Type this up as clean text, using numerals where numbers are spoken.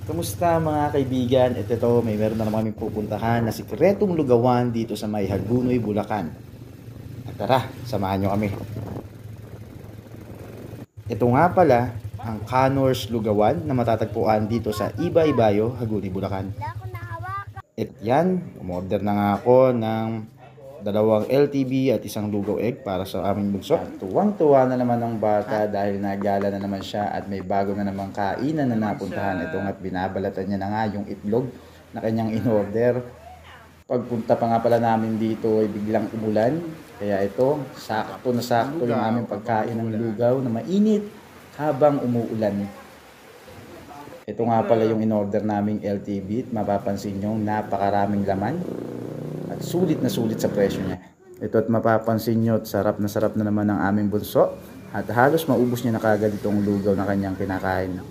Kamusta mga kaibigan? Ito, may meron na naman kaming pupuntahan na sikretong lugawan dito sa may Hagunoy, Bulacan. At tara, samahan nyo kami. Ito nga pala ang Canors Lugawan na matatagpuan dito sa Iba-Ibayo, Hagunoy, Bulacan. At yan, umorder na nga ako ng dalawang LTB at isang lugaw egg para sa aming bunso. Tuwang-tuwa na naman ng bata dahil nagala na naman siya at may bago na namang kainan na napuntahan. Ito nga't binabalatan niya na nga yung itlog na kanyang in-order. Pagpunta pa nga pala namin dito ay biglang umulan. Kaya ito, sakto na sakto yung aming pagkain ng lugaw na mainit habang umuulan. Ito nga pala yung in-order naming LTB. Mapapansin nyo, napakaraming laman. At sulit na sulit sa presyo niya. Ito at mapapansin nyo, sarap na naman ang aming bunso. At halos maubos niya na kagad itong lugaw na kanyang kinakain.